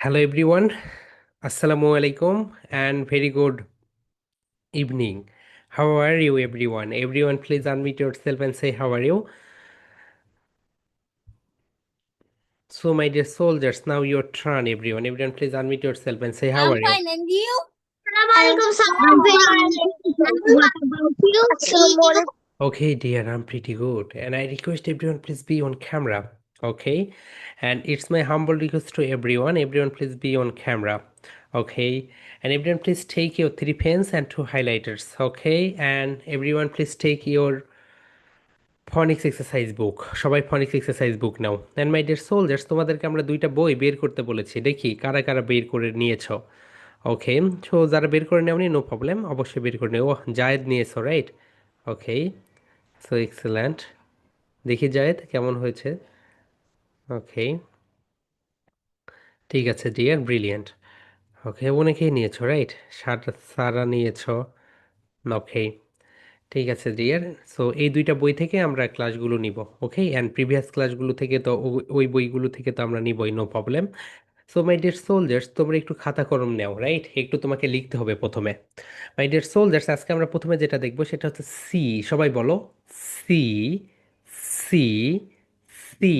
Hello everyone, Assalamu alaikum and very good evening. How are you everyone? Everyone please unmute yourself and say how are you? So my dear soldiers, now your turn everyone. Everyone please unmute yourself and say how I'm are you? fine, and you? Assalamualaikum I'm salam very fine. good. What about you? Assalamualaikum. Okay dear, I'm pretty good and I request everyone please be on camera. Okay, and it's my humble request to everyone please be on camera. Okay, and everyone please take your three pens and two highlighters. Okay, and everyone please take your phonics exercise book, সবাই phonics exercise book নাও। And my dear soldiers, তোমাদেরকে আমরা দুইটা বই বের করতে বলেছি, দেখি কারা কারা বের করে নিয়েছো। ওকে, সো যারা বের করে নেওনি নো প্রবলেম, অবশ্যই বের করে নেও। জায়েদ নিয়েছো রাইট? ওকে, সো এক্সেলেন্ট। দেখি জায়েদ কেমন হয়েছে। ওকে, ঠিক আছে ডিয়ার, ব্রিলিয়েন্ট। ওকে, অনেকেই নিয়েছো রাইট? সারা নিয়েছো। ওকে, ঠিক আছে ডিয়ার। সো এই দুইটা বই থেকে আমরা ক্লাসগুলো নিব। ওকে, অ্যান্ড প্রিভিয়াস ক্লাসগুলো থেকে তো ওই বইগুলো থেকে তো আমরা নিবই, no problem. So my dear soldiers, তোমরা একটু খাতা কলম নাও রাইট? একটু তোমাকে লিখতে হবে প্রথমে। মাই ডিয়ার সোলজার্স, আজকে আমরা প্রথমে যেটা দেখবো সেটা হচ্ছে সি। সবাই বলো C. C. C.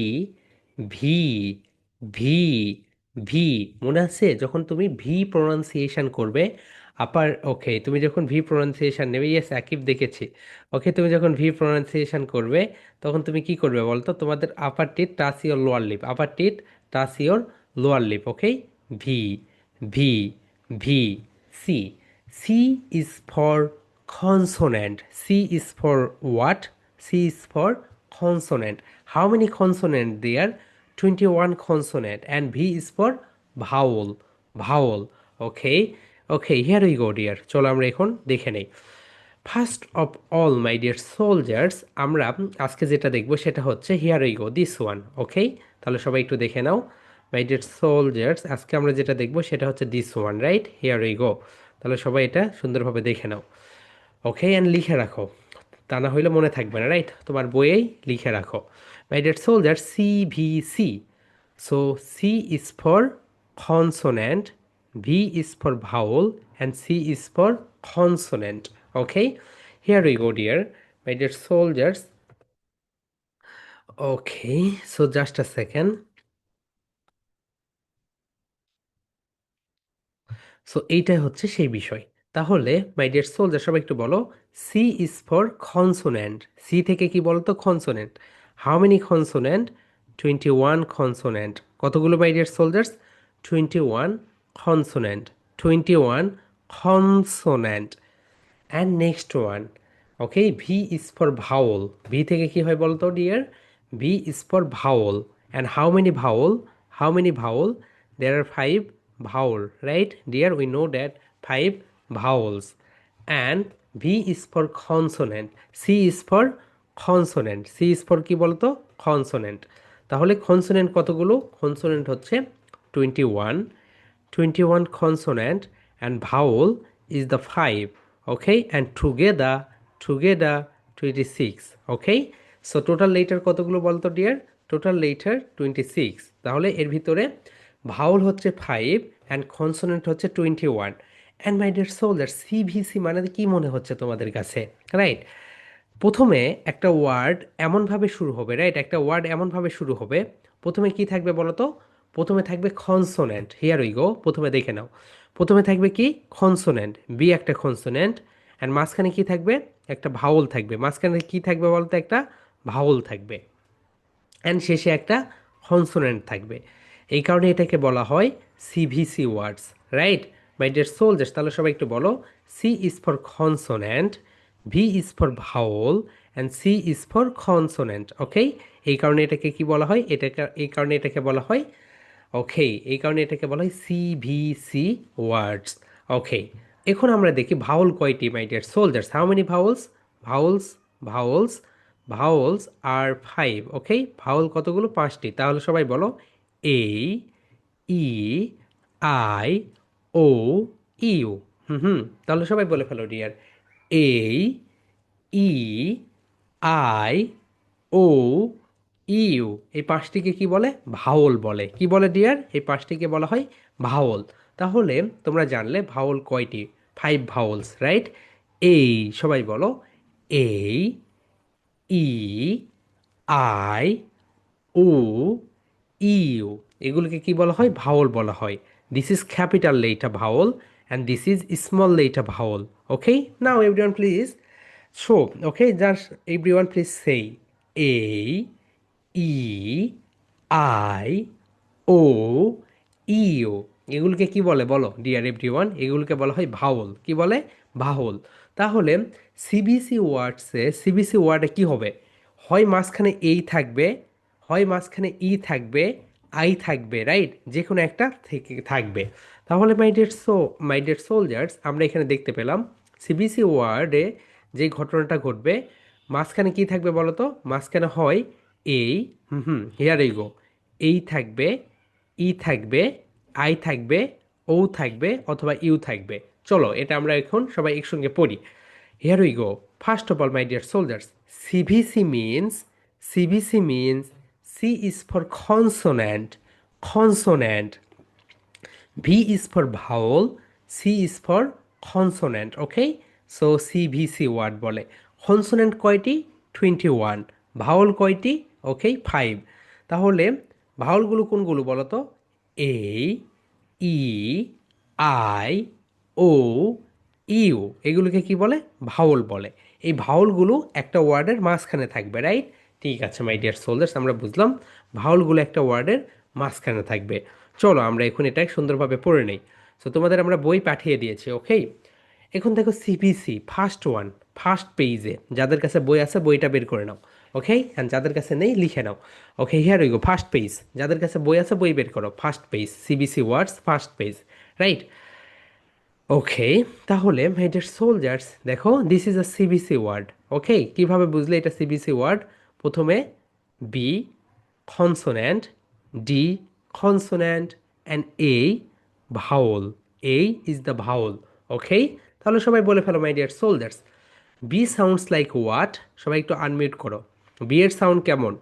V. V. V. মনে আছে যখন তুমি ভি প্রোনাউন্সিয়েশন করবে আপার, ওকে, তুমি যখন ভি প্রোনাউন্সিয়েশন নেবে, ইয়েস আকিব দেখেছি। ওকে, তুমি যখন ভি প্রোনাউন্সিয়েশন করবে তখন তুমি কি করবে বলতো? তোমাদের upper teeth touch your lower lip, upper teeth touch your lower lip. Okay, V. V. V. C. C is for consonant. C is for what? C is for consonant. How many consonant there? 21 consonant. And V is for vowel. Vowel. Okay. Okay, here we go dear. চলো আমরা এখন দেখে নেই। First of all my dear soldiers, আমরা আজকে যেটা দেখবো সেটা হচ্ছে here we go this one. Okay, তাহলে সবাই একটু দেখে নাও। মাই ডিয়ার সোলজার্স, আজকে আমরা যেটা দেখবো সেটা হচ্ছে this one right? Here we গো। তাহলে সবাই এটা সুন্দরভাবে দেখে নাও। ওকে, অ্যান্ড লিখে রাখো, তা না হইলে মনে থাকবে না রাইট? তোমার বইয়েই লিখে রাখো। My dear soldier, C V C. So C is for consonant, V is for vowel, and C is for consonant. Okay, here we go dear my dear soldiers. Okay, so just a second. So এইটাই হচ্ছে সেই বিষয়। তাহলে my dear soldier, সবাই একটু বলো C is for consonant. C থেকে কি বলতো? Consonant. How many consonant? 21 consonant. কতগুলো my dear soldiers? 21 consonant. 21 consonant. And next one. Okay, V is for vowel. V থেকে কি হয় বলতো dear? V is for vowel. And how many vowel? How many vowel? There are five vowel, right? Dear, we know that five vowels. And V is for consonant. C is for consonant. C is for কি বলতো? Consonant. তাহলে consonant কতগুলো? Consonant হচ্ছে 21. 21 consonant and vowel is the 5. Okay, and together 26. Okay, so total letter কতগুলো বলতো deer? Total letter 26। তাহলে এর ভিতরে ভাউল হচ্ছে 5 অ্যান্ড কনসোনেন্ট হচ্ছে 21। And my dear soldier, CVC মানে কি মনে হচ্ছে তোমাদের কাছে? রাইট, প্রথমে একটা ওয়ার্ড এমনভাবে শুরু হবে রাইট? একটা ওয়ার্ড এমনভাবে শুরু হবে, প্রথমে কি থাকবে বলো তো? প্রথমে থাকবে কনসোনেন্ট। হিয়ার উই গো, প্রথমে দেখে নাও। প্রথমে থাকবে কি? কনসোনেন্ট। বি একটা কনসোনেন্ট। অ্যান্ড মাঝখানে কি থাকবে? একটা ভাওল থাকবে। মাঝখানে কি থাকবে বলতো? একটা ভাওল থাকবে। অ্যান্ড শেষে একটা কনসোনেন্ট থাকবে। এই কারণে এটাকে বলা হয় CVC words, right? My dear soldiers, তাহলে সবাই একটু বলো C is for consonant, V is for vowel, and C is for consonant. Okay, এই কারণে এটাকে কি বলা হয়? এই কারণে এটাকে বলা হয়, ওকে, এই কারণে এটাকে বলা হয় সিভিসি ওয়ার্ডস। ওকে, এখন আমরা দেখি ভাওল কয়টি my dear soldiers. How many vowels? Vowels, vowels, vowels আর 5। ওকে, ভাওল কতগুলো? 5টি। তাহলে সবাই বলো এ, ই, আই, ও, ইউ। হুম হুম, তাহলে সবাই বলে ফেলো dear. A, E, I, O, U, এই পাঁচটিকে কি বলে? ভাওল বলে। কি বলে ডিয়ার? এই পাঁচটিকে বলা হয় ভাওল। তাহলে তোমরা জানলে ভাওল কয়টি? 5 ভাওলস, রাইট? এই, সবাই বলো, এই, ই, আই, ও, ইউ, এগুলোকে কি বলা হয়? ভাওল বলা হয়। This is capital letter vowel and this is small letter vowel. Okay, now everyone please show, okay, just everyone please সেই এ, ই, আই, ও, ইউ, এগুলোকে কি বলে বলো ডিয়ার এভরিওয়ান? এগুলোকে বলা হয় ভাওল। কি বলে? ভাওল। তাহলে সিবিসি ওয়ার্ডসে, সিবিসি ওয়ার্ডে কি হবে? হয় মাঝখানে এই থাকবে, হয় মাঝখানে ই থাকবে, আই থাকবে, রাইট? যে কোনো একটা থেকে থাকবে। তাহলে মাই ডিয়ার সোলজার্স, আমরা এখানে দেখতে পেলাম সিবিসি ওয়ার্ডে যে ঘটনাটা ঘটবে, মাঝখানে কি থাকবে বলো তো? মাঝখানে হয় এই, হিয়ার এই গো, এই থাকবে, ই থাকবে, আই থাকবে, ও থাকবে, অথবা ইউ থাকবে। চলো এটা আমরা এখন সবাই একসঙ্গে পড়ি। Here we go. First of all my dear soldiers, CVC means, CVC means, C is for consonant, consonant, V is for vowel, C is for consonant, okay? So CVC word বলে। consonant কয়টি? 21। ভাওয়াল কয়টি? ওকে, 5। তাহলে ভাওয়ালগুলো কোনগুলো বলো তো? এ, E, I, O, you, এগুলোকে কি বলে? ভাওয়াল বলে। এই ভাওয়ালগুলো একটা ওয়ার্ডের মাঝখানে থাকবে, রাইট? ঠিক আছে মাই ডিয়ার সোলজার্স, আমরা বুঝলাম ভাওয়ালগুলো একটা ওয়ার্ডের মাঝখানে থাকবে। চলো আমরা এখন এটা সুন্দরভাবে পড়ে নেই। সো তোমাদের আমরা বই পাঠিয়ে দিয়েছি, ওকে? এখন দেখো সিবিসি ফার্স্ট ওয়ান, ফার্স্ট পেজে, যাদের কাছে বই আছে বইটা বের করে নাও, ওকে? অ্যান্ড যাদের কাছে নেই লিখে নাও। Okay, here we go, first page, যাদের কাছে বই আছে বই বের করো, ফার্স্ট পেজ, সিবিসি words first page, right? Okay, তাহলে মাই ডিয়ার সোলজার্স দেখো, দিস ইজ আ সিবিসি ওয়ার্ড। ওকে, কিভাবে বুঝলে এটা সিবিসি ওয়ার্ড? প্রথমে B consonant, D consonant, and A vowel. A is the vowel. Okay, তাহলে সবাই বলে ফেলো my dear soldiers, B sounds like what? সবাই একটু আনমিউট করো। বি এর সাউন্ড কেমন?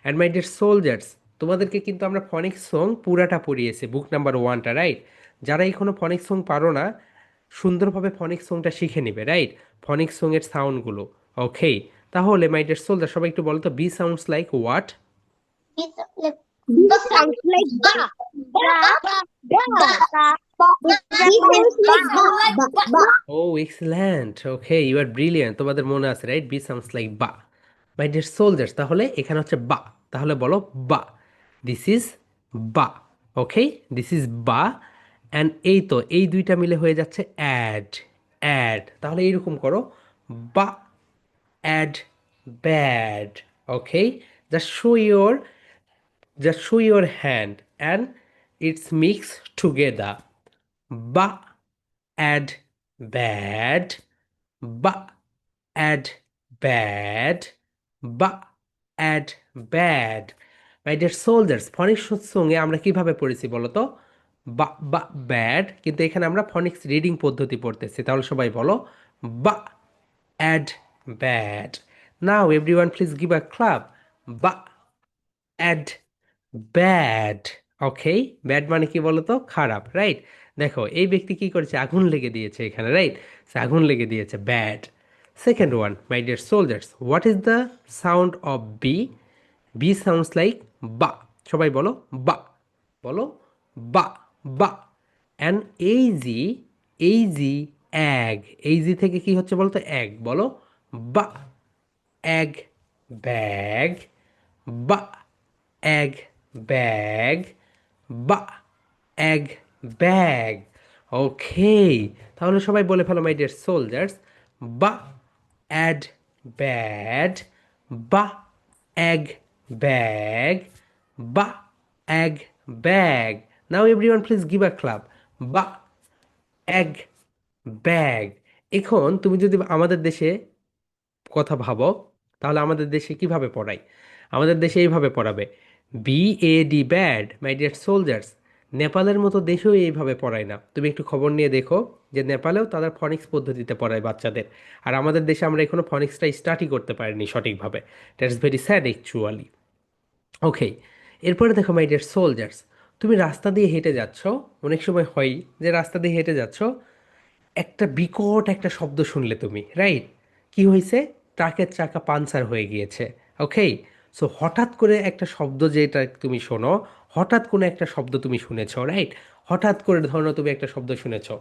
অ্যান্ড মাই ডিয়ার সোলজার্স, তোমাদেরকে কিন্তু আমরা ফনিক্স সং পুরাটা পড়িয়েছি, বুক নাম্বার 1টা, রাইট? যারা এখনো ফনিক্স সং পারো না, সুন্দরভাবে ফনিক্স সংটা শিখে নিবে, রাইট? ফনিক্স সং এর সাউন্ডগুলো। ওকে, তাহলে মাই ডিয়ার সোলজার সবাই একটু বলো তো, B sounds like what? This sounds like ba. Ba. Ba. Ba. This sounds like ba. Ba. Ba. Oh excellent, okay, you are brilliant, তোমাদের মনে আছে, রাইট? বি সাউন্ডস লাইক বা। মাই ডিয়ার সোলজার্স, তাহলে এখানে হচ্ছে বা, তাহলে বলো বা। দিস ইজ বা, ওকে, দিস ইজ বা। অ্যান্ড এই তো এই দুইটা মিলে হয়ে যাচ্ছে অ্যাড, অ্যাড। তাহলে এইরকম করো, ba, ad, bad. Okay, just show your, just show your hand and it's mixed together. Ba, add, bad, ba, add, bad, ba, add, bad. My dear soldiers, ফনিক্স সঙ্গে আমরা কিভাবে পড়েছি বলো তো? বা বা ব্যাড, কিন্তু এখানে আমরা ফনিক্স রিডিং পদ্ধতি পড়তেছি। তাহলে সবাই বলো, ba, ad, bad. Now everyone please give a clap. Ba, ad, bad. Okay, bad মানে কি বলতো? খারাপ, রাইট? দেখো এই ব্যক্তি কি করেছে? আগুন লেগে দিয়েছে এখানে, রাইট? আগুন লেগে দিয়েছে, bad. Second one, my dear soldiers, what is the sound of B? B sounds like ba. সবাই বলো বা, বলো বা, বা। অ্যান্ড এই জি, এই জি, অ্যাগ, এই জি থেকে কি হচ্ছে বলতো? অ্যাগ, বলো বা, অ্যাগ, ব্যাগ, বা, egg, bag, বা, egg, bag। ওকে, তাহলে সবাই বলে ফেলো মাই ডিয়ার সোলজার্স, বা, অ্যাড, ব্যাড, বা, egg, bag, বা, egg, bag। Now everyone please give a clap. বা, egg, bag। এখন তুমি যদি আমাদের দেশে কথা ভাবো, তাহলে আমাদের দেশে কিভাবে পড়ায়? আমাদের দেশে এইভাবে পড়াবে, B A D, bad. My dear soldiers, নেপালের মতো দেশেও এইভাবে পড়ায় না। তুমি একটু খবর নিয়ে দেখো যে নেপালেও তাদের ফনিক্স পদ্ধতিতে পড়ায় বাচ্চাদের। আর আমাদের দেশে আমরা এখনো ফনিক্সটা স্টার্টই করতে পারিনি সঠিকভাবে। That's very sad actually. Okay, এরপরে দেখো মাই ডিয়ার সোলজার্স, তুমি রাস্তা দিয়ে হেঁটে যাচ্ছ, অনেক সময় হয় যে রাস্তা দিয়ে হেঁটে যাচ্ছ, একটা বিকট একটা শব্দ শুনলে তুমি, রাইট? কি হয়েছে? ট্রাকের চাকা পাঞ্চার হয়ে গিয়েছে। ওকে, সো হঠাৎ করে একটা শব্দ যেটা তুমি শোনো, হঠাৎ কোনো একটা শব্দ তুমি শুনেছো, রাইট? হঠাৎ করে ধরো তুমি একটা শব্দ শুনেছো,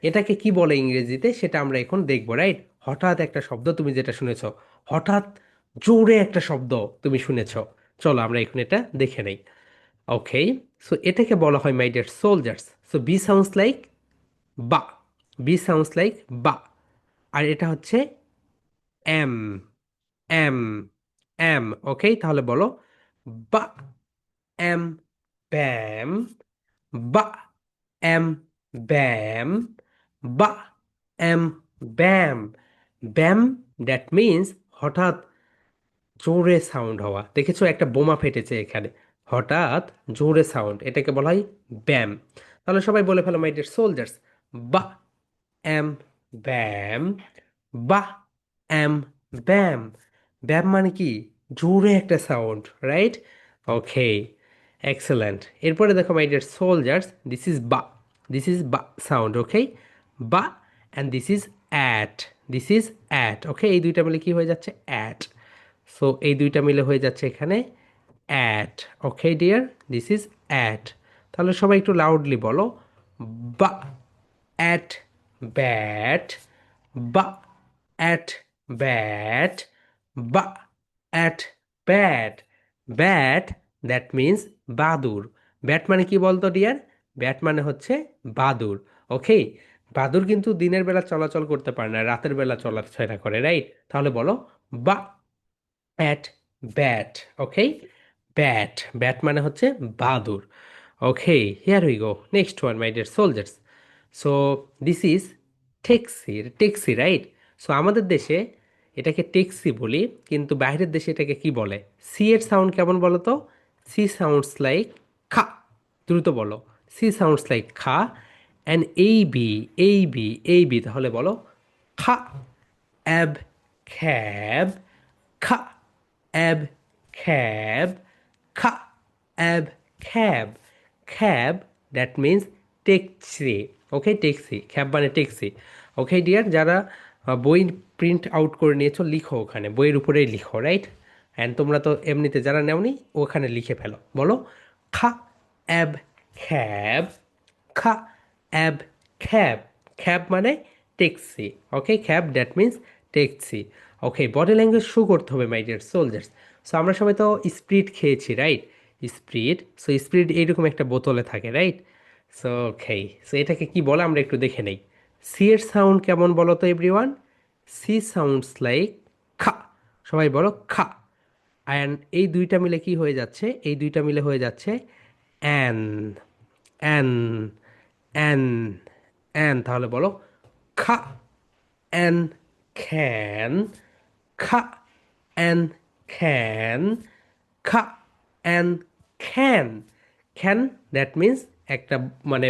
এটাকে কি বলে ইংরেজিতে সেটা আমরা এখন দেখবো, রাইট? হঠাৎ একটা শব্দ তুমি যেটা শুনেছো, হঠাৎ জোরে একটা শব্দ তুমি শুনেছো, চলো আমরা এখন এটা দেখে নেই। ওকে, সো এটাকে বলা হয় my dear soldiers, so B sounds like ba, B sounds like ba, আর এটা হচ্ছে এম, এম, এম। ওকে, তাহলে বলো বা, এম, ব্যাম, বা, এম, ব্যাম, বা, এম, ব্যাম। ব্যাম, দ্যাট মিন্স হঠাৎ জোরে সাউন্ড হওয়া, দেখেছো একটা বোমা ফেটেছে এখানে, হঠাৎ জোরে সাউন্ড, এটাকে বলা হয় ব্যাম। তাহলে সবাই বলে ফেলো মাই ডিয়ার সোলজার্স, বা, এম, ব্যাম, বা, এম, ব্যাম। ব্যাম মানে কি? জোরে একটা সাউন্ড, রাইট? ওকে, এক্সেলেন্ট। এরপরে দেখো my dear soldiers, this is বা, দিস ইজ বা সাউন্ড, ওকে? বা, and this is at, this is at. Okay, এই দুইটা মিলে কি হয়ে যাচ্ছে? অ্যাট। সো এই দুইটা মিলে হয়ে যাচ্ছে এখানে at. Okay dear, this is at. তাহলে সবাই একটু লাউডলি বলো, বা, অ্যাট ব্যাট, বা, অ্যাট ব্যাট, বা, at bat. Bat, that means বাদুর। ব্যাট মানে কি বলতো ডিয়ার? ব্যাট মানে হচ্ছে বাদুর। ওকে, বাদুর কিন্তু দিনের বেলা চলাচল করতে পারে না, রাতের বেলা চলাফেরা করে, রাইট? তাহলে বলো বা, at bat. Okay, bat, bat মানে হচ্ছে বাদুর। Okay, here we go, next one my dear soldiers. So this is taxi, taxi, right? So আমাদের দেশে এটাকে ট্যাক্সি বলি, কিন্তু বাইরের দেশে এটাকে কি বলে? সি এর সাউন্ড কেমন বলো তো? সি সাউন্ডস লাইক খা, দ্রুত বলো, সি সাউন্ডস লাইক খা, অ্যান্ড এই বি, এই বি, এই বি, তাহলে বলো খা, অ্যাব, খ্যাব, খা, অ্যাব, খ্যাব, খা, ab, cab. Cab, that means taxi. Okay, taxi, cab মানে ট্যাক্সি। ওকে ডিয়ার, যারা বই প্রিন্ট আউট করে নিয়েছো লিখো, ওখানে বইয়ের উপরেই লিখো, রাইট? অ্যান্ড তোমরা তো এমনিতে যারা নেওনি ওখানে লিখে ফেলো, বলো খা, অ্যাব, খ্যাব, খা, অ্যাব, খ্যাব। খ্যাব মানে taxi. Okay, cab that means taxi. Okay, body language show করতে হবে মাই ডিয়ার সোলজার্স। সো আমরা সবাই তো স্প্রিট খেয়েছি, রাইট? স্প্রিট, সো স্প্রিট এইরকম একটা বোতলে থাকে, রাইট? সো ওকে, সো এটাকে কি বলে আমরা একটু দেখে নেই। সি এর সাউন্ড কেমন বলো তো এভরিওয়ান? সি সাউন্ডস লাইক খা, সবাই বলো খা। অ্যান্ড এই দুইটা মিলে কি হয়ে যাচ্ছে? এই দুইটা মিলে হয়ে যাচ্ছে অ্যান, অ্যান, অ্যান, অ্যান। তাহলে বলো খা, অ্যান, খ্যান, খা, অ্যান, খ্যান, খা, অ্যান, খ্যান। খ্যান, দ্যাট মিন্স একটা, মানে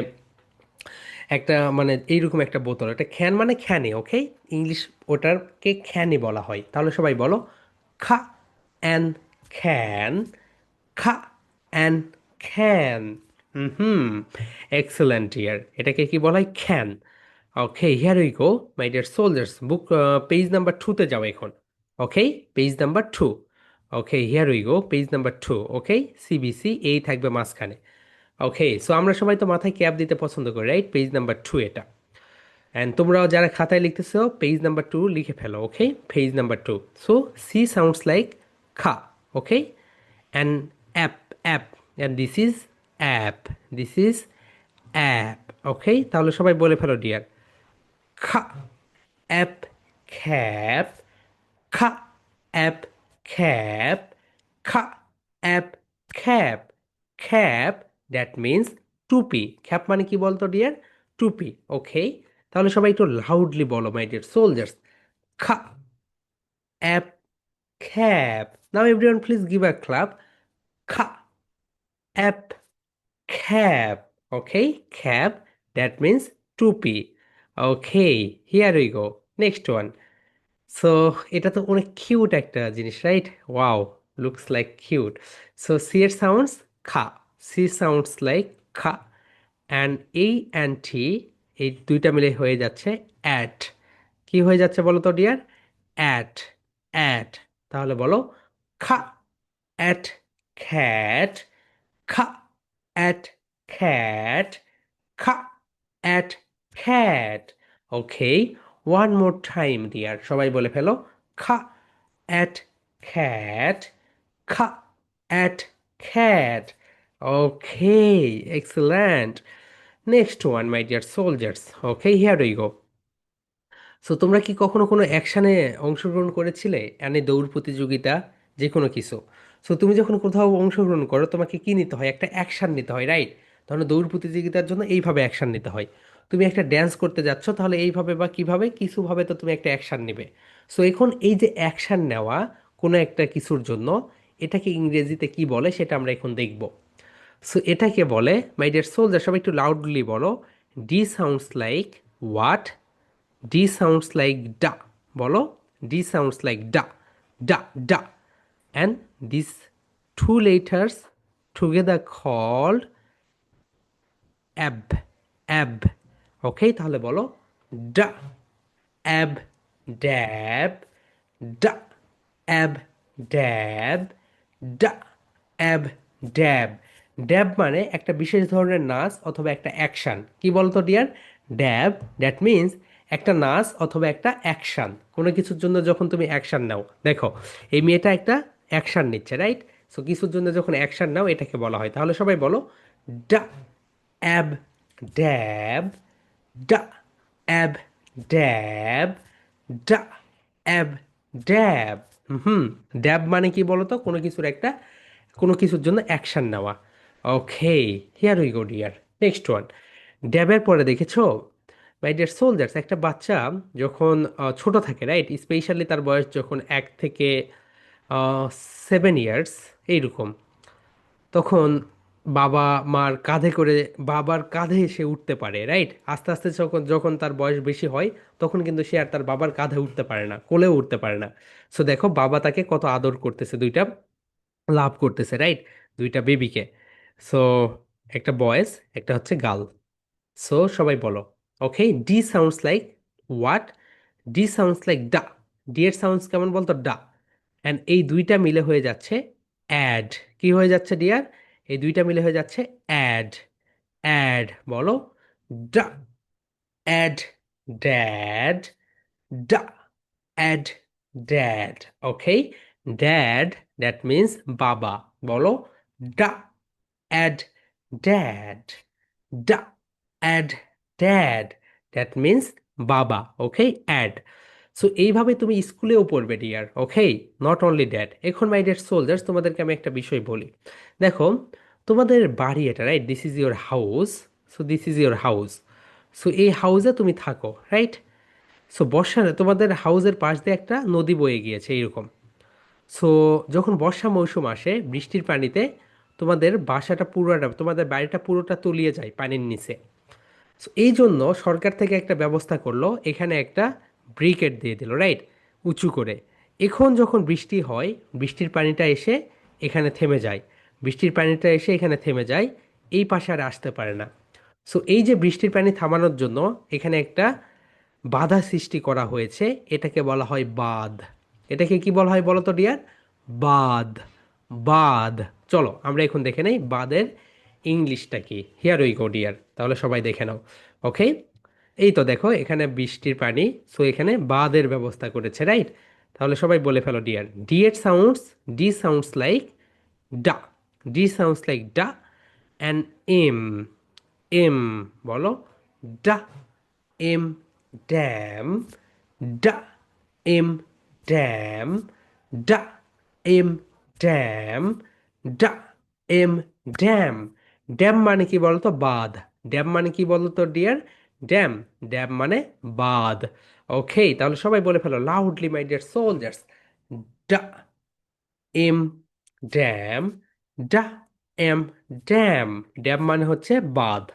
একটা, মানে এইরকম একটা বোতল, এটা খ্যান মানে খ্যানে। ওকে, ইংলিশ ওটাকে খ্যানে বলা হয়। তাহলে সবাই বলো খা, অ্যান, খ্যান, খা, অ্যান, খ্যান। হুম, এক্সেলেন্ট ইয়ার, এটাকে কি বলা হয়? Can. Okay, here we go my dear soldiers, book page number 2 তে যাও এখন। Okay, page number 2। Okay, here we go, page number 2। Okay, সিবিসি এই থাকবে মাঝখানে। ওকে, সো আমরা সবাই তো মাথায় ক্যাপ দিতে পছন্দ করি, রাইট? পেজ নাম্বার 2 এটা। অ্যান্ড তোমরাও যারা খাতায় লিখতেছো পেজ নাম্বার 2 লিখে ফেলো। Okay, page number 2। So C sounds like খা। Okay, and ap, ap, and this is ap, this is ap. Okay, তাহলে সবাই বলে ফেলো ডিয়ার, খা, অ্যাপ, খ্যাপ, খা, অ্যাপ, খ্যাপ, খা, অ্যাপ, খ্যাপ। খ্যাপ, দ্যাট মিন্স টুপি। খ্যাপ মানে কি বলতো ডিয়ার? টুপি। ওকে, তাহলে সবাই একটু লাউডলি বলো মাই ডিয়ার সোলজার্স, খা, ap, cap. Now everyone please give a clap. খা, ap, cap. Okay, cap, that means টুপি। Okay, here we go, next one. So এটা তো অনেক কিউট একটা জিনিস, right? Wow, looks like cute. So C এর sounds খা, C sounds like খা, and A and T এই দুইটা মিলে হয়ে যাচ্ছে at। কি হয়ে যাচ্ছে বলো তো ডিয়ার? at, at। তাহলে বলো খা at cat, ka at cat, ka at cat। Okay, one more time dear, সবাই বলে ফেলো খা at cat, ka at cat। Okay, excellent. Next one, my dear soldiers. Okay, here we go. So তোমরা কি কখনো কোনো অ্যাকশানে অংশগ্রহণ করেছিলে? মানে দৌড় প্রতিযোগিতা, যে কোনো কিছু। সো তুমি যখন কোথাও অংশগ্রহণ করো তোমাকে কি নিতে হয়? একটা অ্যাকশান নিতে হয়, রাইট? ধরো দৌড় প্রতিযোগিতার জন্য এইভাবে অ্যাকশান নিতে হয়। তুমি একটা ড্যান্স করতে যাচ্ছ, তাহলে এইভাবে বা কিভাবে কিছুভাবে তো তুমি একটা অ্যাকশান নেবে। সো এখন এই যে অ্যাকশান নেওয়া কোনো একটা কিছুর জন্য, এটাকে ইংরেজিতে কি বলে সেটা আমরা এখন দেখব। সো এটাকে বলে, মাই ডিয়ার সোলজার, সবাই একটু লাউডলি বলো। D sounds like what? D sounds like da. বলো, D sounds like da, da, da. And these two letters together called ab, ab. Okay, তাহলে বলো da, ab, dab, da, ab, dab, da, ab, dab। ড্যাব মানে একটা বিশেষ ধরনের নাচ অথবা একটা অ্যাকশন। কি বলতো ডিয়ার? ড্যাব, দ্যাট মিন্স একটা নাচ অথবা একটা অ্যাকশন। কোনো কিছুর জন্য যখন তুমি অ্যাকশন নাও, দেখো এই মেয়েটা একটা অ্যাকশন নিচ্ছে, রাইট? সো কিছুর জন্য যখন অ্যাকশন নাও এটাকে বলা হয়। তাহলে সবাই বলো ডা, অ্যাব, ড্যাব, ডা, অ্যাব, ড্যাব, ডা, অ্যাব, ড্যাব। হুম, ড্যাব মানে কি বলতো? কোনো কিছুর একটা, কোনো কিছুর জন্য অ্যাকশন নেওয়া। Okay, here we go dear. Next one, ড্যাবের পরে দেখেছো মাই ডিয়ার সোলজার্স, একটা বাচ্চা যখন ছোট থাকে, রাইট, স্পেশালি তার বয়স যখন 1 থেকে 7 ইয়ার্স এইরকম, তখন বাবা মার কাঁধে করে, বাবার কাঁধে সে উঠতে পারে, রাইট? আস্তে আস্তে যখন যখন তার বয়স বেশি হয় তখন কিন্তু সে আর তার বাবার কাঁধে উঠতে পারে না, কোলেও উঠতে পারে না। সো দেখো বাবা তাকে কত আদর করতেছে, দুইটা লাভ করতেছে, রাইট? দুইটা বেবিকে। সো একটা বয়েজ, একটা হচ্ছে গার্ল। সো সবাই বলো। Okay, D sounds like what? D sounds like ডা। ডি এর সাউন্ডস কেমন বলতো? ডা। অ্যান্ড এই দুইটা মিলে হয়ে যাচ্ছে অ্যাড। কি হয়ে যাচ্ছে ডিয়ার? এই দুইটা মিলে হয়ে যাচ্ছে অ্যাড, অ্যাড। বলো da, ad, dad, da, ad, dad. Okay, dad, that means বাবা। বলো da, ad, dad, da, ad, dad, that means বাবা। Okay, ad. সো এইভাবে তুমি স্কুলেও পড়বে dear. Okay, not only dad. এখন মাই ডিয়ার সোলজার্স, তোমাদেরকে আমি একটা বিষয় বলি। দেখো তোমাদের বাড়ি এটা, right? This is your house. So this is your house. So এই হাউসে তুমি থাকো, রাইট? সো বর্ষার তোমাদের হাউসের পাশ দিয়ে একটা নদী বয়ে গিয়েছে এইরকম। সো যখন বর্ষা মৌসুম আসে, বৃষ্টির পানিতে তোমাদের বাসাটা পুরোটা, তোমাদের বাড়িটা পুরোটা তলিয়ে যায় পানির নিচে। সো এই জন্য সরকার থেকে একটা ব্যবস্থা করলো, এখানে একটা ব্রিকেট দিয়ে দিল, রাইট, উঁচু করে। এখন যখন বৃষ্টি হয়, বৃষ্টির পানিটা এসে এখানে থেমে যায়, বৃষ্টির পানিটা এসে এখানে থেমে যায়, এই পাশে আর আসতে পারে না। সো এই যে বৃষ্টির পানি থামানোর জন্য এখানে একটা বাধা সৃষ্টি করা হয়েছে, এটাকে বলা হয় বাঁধ। এটাকে কি বলা হয় বলো তো ডিয়ার? বাঁধ, বাঁধ। চলো আমরা এখন দেখে নেই বাঁধের ইংলিশটা কি। হিয়ার উই গো ডিয়ার, তাহলে সবাই দেখে নাও। ওকে, এই তো দেখো এখানে বৃষ্টির পানি, সো এখানে বাঁধের ব্যবস্থা করেছে, রাইট? তাহলে সবাই বলে ফেলো ডিয়ার। ডি এর সাউন্ডস, ডি সাউন্ডস লাইক ডা, D sounds like da. And am, am. বলো ডা, এম, ড্যাম, ডা, এম, ড্যাম, ডা, এম, ড্যাম, ডা, এম, ড্যাম। ড্যাম মানে কি বলতো? বাঁধ। ড্যাম মানে কি বলতো ডিয়ার? ড্যাম, ড্যাম মানে বাঁধ। ওকে, তাহলে সবাই বলে ফেলো লাউডলি মাই ডিয়ার সোলজার্স। ডা, এম, ড্যাম, ডা, এম, ড্যাম। ড্যাম মানে হচ্ছে বাঁধ।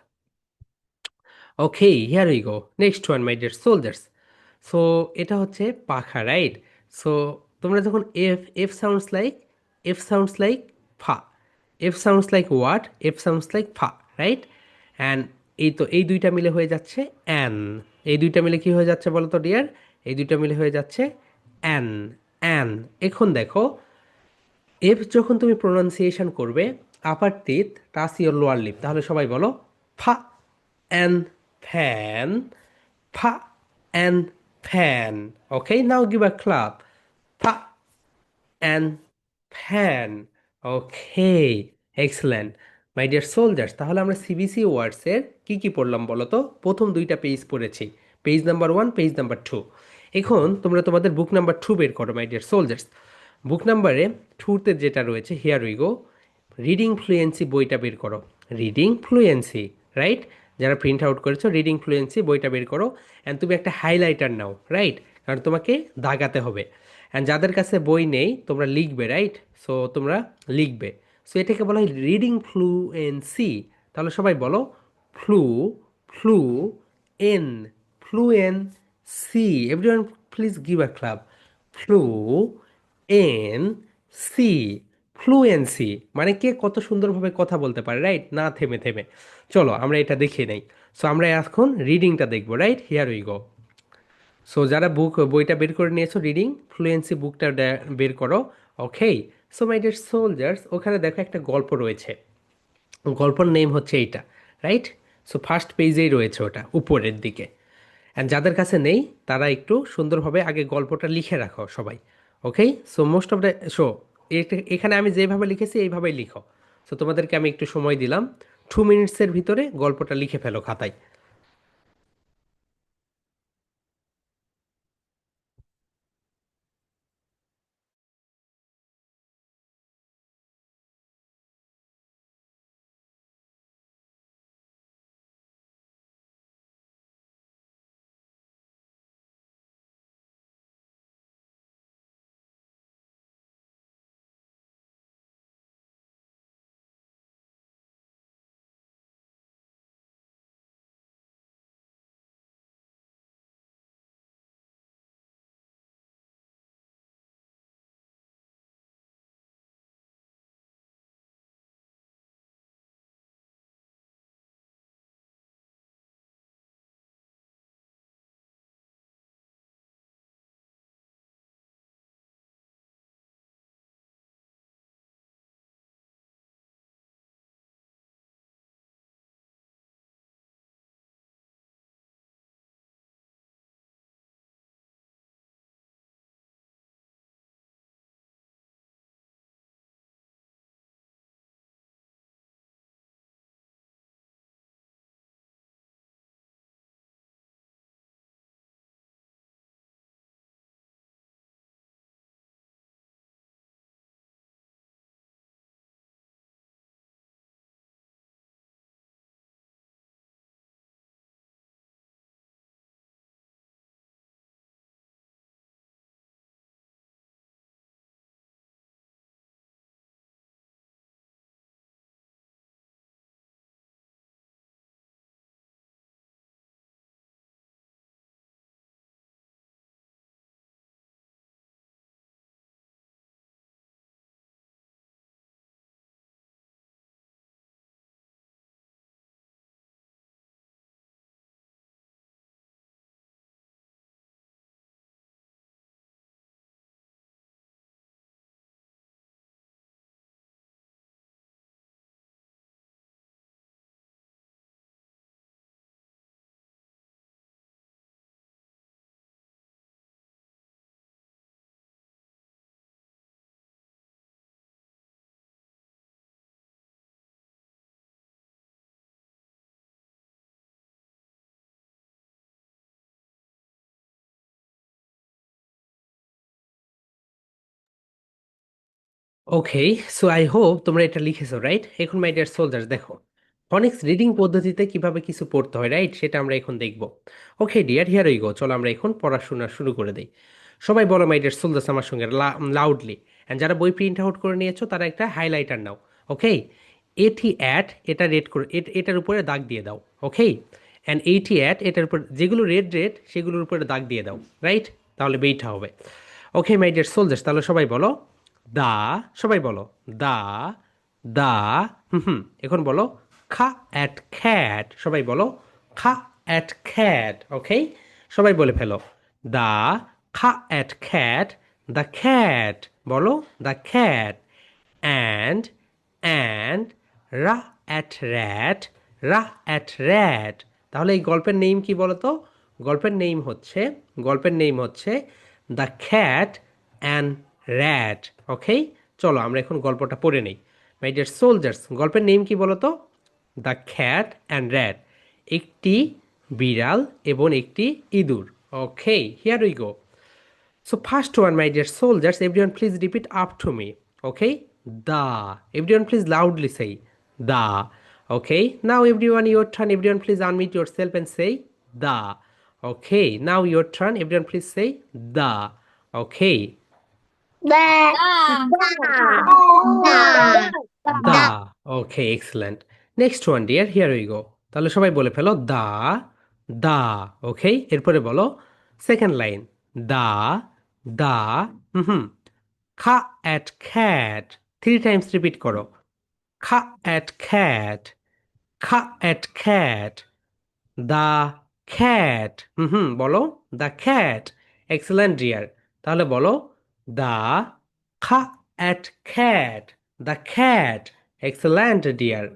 Okay, here we go. Next one my dear soldiers. So এটা হচ্ছে পাখা, রাইট? সো তোমরা যখন F, F sounds like F sounds like fa. F sounds like what? F sounds like fa, right? And এই দুইটা মিলে হয়ে যাচ্ছে অ্যান। এই দুইটা মিলে কি হয়ে যাচ্ছে বলো তো ডিয়ার? এই দুইটা মিলে হয়ে যাচ্ছে অ্যান। অ্যান। এখন দেখো, এফ যখন তুমি প্রোনাউন্সিয়েশন করবে, upper teeth touch your lower lip, তাহলে সবাই বলো ফা অ্যান ফ্যান, ফা an fan. Okay, now give a clap. ফা an fan. Okay, excellent. My dear soldiers, তাহলে আমরা সিবিসি ওয়ার্ডসের কি কি পড়লাম বলো তো? প্রথম দুইটা পেজ পড়েছি, পেজ নাম্বার 1, পেজ নাম্বার 2। এখন তোমরা তোমাদের বুক নাম্বার 2 বের করো মাই ডিয়ার সোলজার্স। বুক নাম্বারে 2তে যেটা রয়েছে, here we go, reading fluency বইটা বের করো। Reading fluency, right? যারা প্রিন্ট আউট করেছো রিডিং ফ্লুয়েন্সি বইটা বের করো। অ্যান্ড তুমি একটা হাইলাইটার নাও, রাইট? কারণ তোমাকে দাগাতে হবে। অ্যান্ড যাদের কাছে বই নেই তোমরা লিখবে, রাইট? সো তোমরা লিখবে। সো এটাকে বলা হয় রিডিং ফ্লুয়েন্সি। তাহলে সবাই বলো flu, flu en, fluency. Everyone please give a clap. Flu en see, fluency. মানে কে কত সুন্দরভাবে কথা বলতে পারে, রাইট? না থেমে থেমে। চলো আমরা এটা দেখে নেই। সো আমরা এখন রিডিংটা দেখবো, right? Here we go. So যারা বইটা বের করে নিয়েছো, রিডিং ফ্লুয়েন্সি বুকটা বের করো। ওকে। সো মাই ডিয়ার সোলজার্স, ওখানে দেখো একটা গল্প রয়েছে। গল্পর নেম হচ্ছে এইটা, রাইট? সো ফার্স্ট পেজেই রয়েছে ওটা উপরের দিকে। অ্যান্ড যাদের কাছে নেই তারা একটু সুন্দরভাবে আগে গল্পটা লিখে রাখো সবাই। Okay. So most of the show, এখানে আমি যেভাবে লিখেছি এইভাবেই লিখো। সো তোমাদেরকে আমি একটু সময় দিলাম, 2 মিনিটসের ভিতরে গল্পটা লিখে ফেলো খাতায়। ওকে। সো আই হোপ তোমরা এটা লিখেছো, রাইট? এখন মাই ডিয়ার সোলজার্স দেখো, ফনিক্স রিডিং পদ্ধতিতে কিভাবে কিছু পড়তে হয়, রাইট? সেটা আমরা এখন দেখব। ওকে ডিয়ার, হিয়ার উই গো। চলো আমরা এখন পড়াশোনা শুরু করে দিই। সবাই বলো মাই ডিয়ার সোলজার্স আমার সঙ্গে লাউডলি। অ্যান্ড যারা বই প্রিন্ট আউট করে নিয়েছো তারা একটা হাইলাইটার নাও। ওকে। এটি অ্যাট, এটা রেড করে এটার উপরে দাগ দিয়ে দাও। ওকে। অ্যান্ড এইটি অ্যাট, এটার উপর যেগুলো রেড রেড সেগুলোর উপরে দাগ দিয়ে দাও, রাইট? তাহলে বেইটা হবে। ওকে মাই ডিয়ার সোলজার্স, তাহলে সবাই বলো দা, সবাই বলো দা, দা, এখন বলো খা অ্যাট খ্যাট, সবাই বলো খা অ্যাট খ্যাট, ওকে, সবাই বলে ফেলো দা খা অ্যাট খ্যাট, দ্য খ্যাট, বলো দ্য খ্যাট, অ্যান্ড, অ্যান্ড রা অ্যাট র্যাট, রা অ্যাট র্যাট। তাহলে এই গল্পের নেম কি বলো তো? গল্পের নেম হচ্ছে দ্য খ্যাট অ্যান্ড র্যাট, ওকে। চলো আমরা এখন গল্পটা পড়ে নেই। মাই ডিয়ার সোলজার্স, গল্পের নেম কি বলো তো? দ্য খ্যাট অ্যান্ড র্যাট, একটি বিড়াল এবং একটি ইঁদুর, okay. Here we go. So first one, my dear soldiers, everyone please repeat after me. Okay? Da. Everyone please loudly say da. Okay? Now everyone your turn. Everyone please unmute yourself and say da. Okay. Now your turn. Everyone please say da. Okay. Da. Da. Da. Da. Okay, excellent. Next one, dear. Here we go. তাহলে সবাই বলে ফেলো দা, দা। ওকে, এরপরে বলো second line দা, দা, হুম, খা at খ্যাট, three Times repeat করো। খা at খ্যাট, খা at cat, the খ্যাট, বলো দ্য খ্যাট। Excellent deer. তাহলে বলো the ka at cat, the cat. Excellent dear.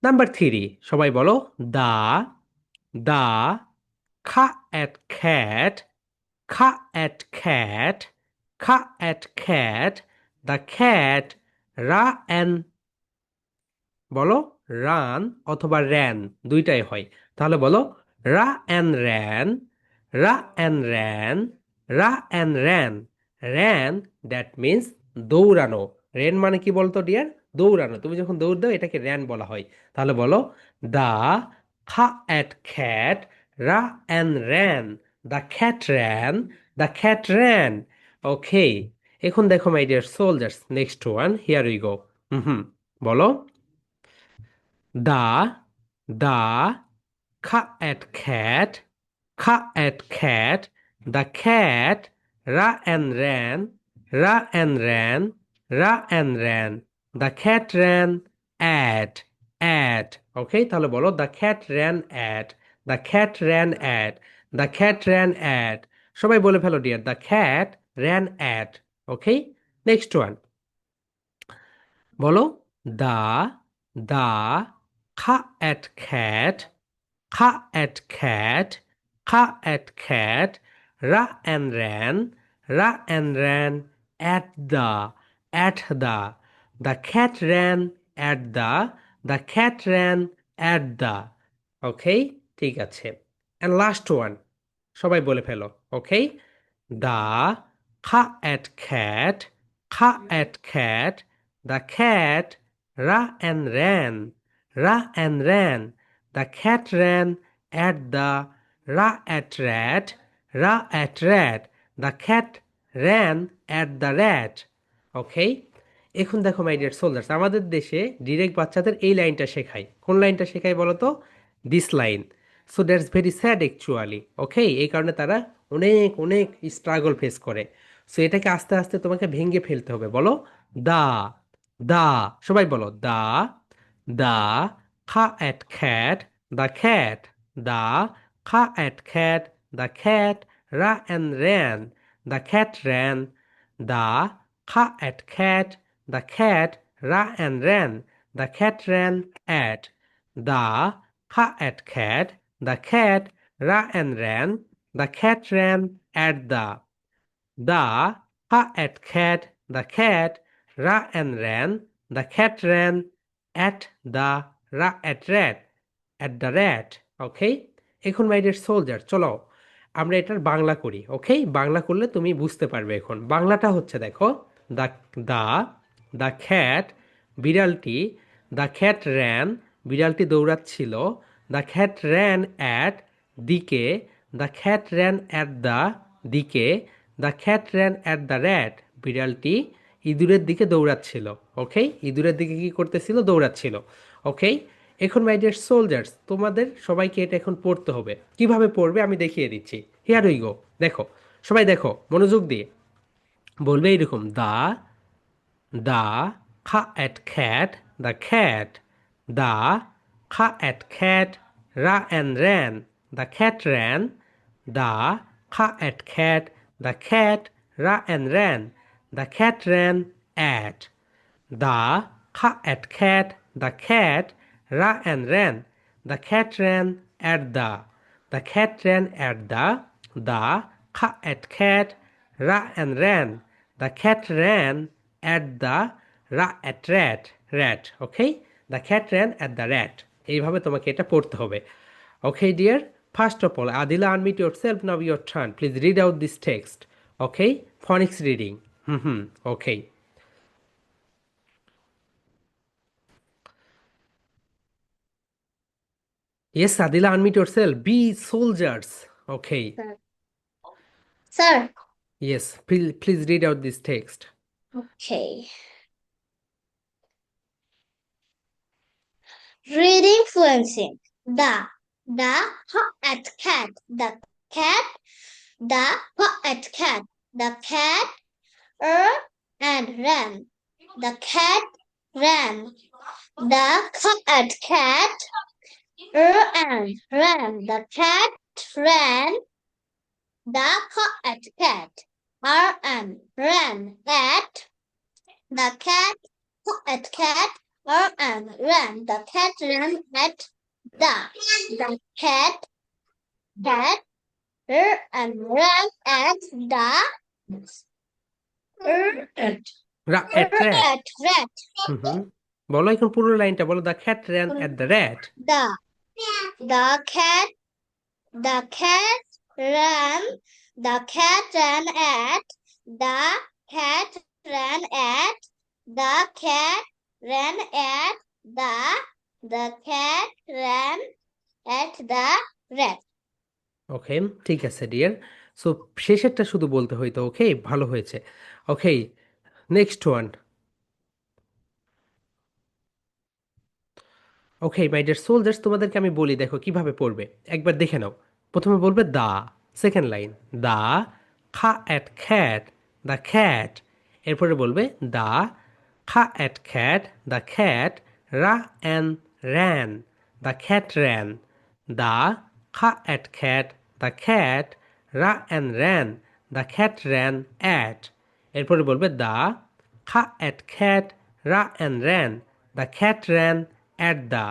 Number three, সবাই বলো দা, দা খা অ্যাট খ্যাট, খা অ্যাট খ্যাট, খা অ্যাট খ্যাট, দ্য খ্যাট রা অ্যান, বলো রান অথবা র্যান, দুইটাই হয়। তাহলে বলো রা অ্যান র্যান, রা অ্যান র্যান, রা an ran. Ran, that means দৌড়ানো। র্যান মানে কি বলতো ডিয়ার? দৌড়ানো। তুমি যখন দৌড় দাও এটাকে র্যান বলা হয়। তাহলে বলো দা খা অ্যাট খ্যাট, রা an ran, the cat ran, the cat ran. Okay, এখন দেখো my dear soldiers, next one, here we go. Hmm, বলো da, da, ka at cat, ka at cat, the cat, ra and ran, ra and ran, ra and ran, the cat ran at, okay, তাহলে বলো the cat ran at, the cat ran at, the cat ran at, সবাই বলে ফেলো deer, the cat ran at, okay, next one, বলো দা, দা খা at খ্যাট, খা at খ্যাট, খা at cat, রা অ্যান্ড র্যান, রা and ran, the cat ran at the cat ran at the, okay, ঠিক আছে। অ্যান্ড লাস্ট ওয়ান, সবাই বলে ফেলো, ওকে। দা খা অ্যাট খ্যাট, খা অ্যাট খ্যাট, দ্য খ্যাট রা অ্যান্ড র্যান, রা and ran, the cat ran at the, রা অ্যাট র্যাট, রা at rat, the cat ran at the rat, okay. এখন দেখো মাই ডিয়ার সোলজার্স, আমাদের দেশে ডিরেক্ট বাচ্চাদের এই লাইনটা শেখায়। কোন লাইনটা শেখায় বলো তো? This line. So that's very sad actually, okay. এই কারণে তারা অনেক অনেক স্ট্রাগল ফেস করে। সো এটাকে আস্তে আস্তে তোমাকে ভেঙে ফেলতে হবে। বলো দা, দা, সবাই বলো দা, দা খা অ্যাট খ্যাট, দ্য খ্যাট, দা খা অ্যাট খ্যাট, দ্য খ্যাট, রা and ran, the cat ran, দা খা অ্যাট খ্যাট, দ্য খ্যাট রা and ran, the cat ran at দা খা অ্যাট খ্যাট, দ্য খ্যাট রা and ran, the cat ran at the ha at cat, the cat, ra and ran, the cat ran at the, ra at rat, at the rat, okay? এখন my dear soldier, চলো আমরা এটার বাংলা করি, ওকে? বাংলা করলে তুমি বুঝতে পারবে। এখন বাংলাটা হচ্ছে দেখো, দ্য, দ্য, দ্য খ্যাট, বিড়ালটি, দ্য খ্যাট র্যান, বিড়ালটি দৌড়াচ্ছিল, দ্য খ্যাট র্যান অ্যাট, দিকে, the cat ran at the, দিকে, the cat ran at the rat, বিড়ালটি ইঁদুরের দিকে দৌড়াচ্ছিল, ওকে? ইঁদুরের দিকে কি করতেছিল? দৌড়াচ্ছিল, ওকে? এখন মাই ডিয়ার সোলজার্স, তোমাদের সবাইকে এটা এখন পড়তে হবে। কিভাবে পড়বে আমি দেখিয়ে দিচ্ছি। হিয়ার উই গো। দেখো, সবাই দেখো মনোযোগ দিয়ে, বলবে এইরকম দা, The cat, the cat. The cat ran. The cat ran. The cat, the cat ran. The cat ran at. The cat, the cat ran. The cat ran at the. The cat ran at the. The cat ran. The cat ran at the rat. Okay? The cat ran at the rat. এইভাবে তোমাকে এটা পড়তে হবে. Okay, dear? First of all, Adila, unmute yourself. Now your turn. Please read out this text. Okay? Phonics reading. Okay. Yes, Adila, unmute yourself. Be soldiers. Okay. Sir. Yes, please read out this text. Okay. Reading fluency. The at cat. The cat. The at cat. The cat and ran. The cat ran. The at cat and ran. The cat ran. The at cat and ran at. The cat at cat and ran. The cat ran at the cat and ran at the At rat. rat. বলো এখন পুরো লাইনটা বলো. The cat ran at the rat. The cat ran. The cat ran at. The cat ran at. The cat ran at the cat ran at the rat. ওকে, ঠিক আছে deer. So শেষেরটা শুধু বলতে হইতো. ওকে, ভালো হয়েছে. Okay, next one. Okay my dear soldiers, তোমাদেরকে আমি বলি দেখো কিভাবে পড়বে. একবার দেখে নাও. প্রথমে বলবে দা, সেকেন্ড লাইন দা খ্যাট, দ্য খ্যাট. এরপরে বলবে দা cat, the cat ran, the cat ran. দা cat, the cat ran, the cat ran at. এরপরে বলবে দা cat ran, the cat ran at the.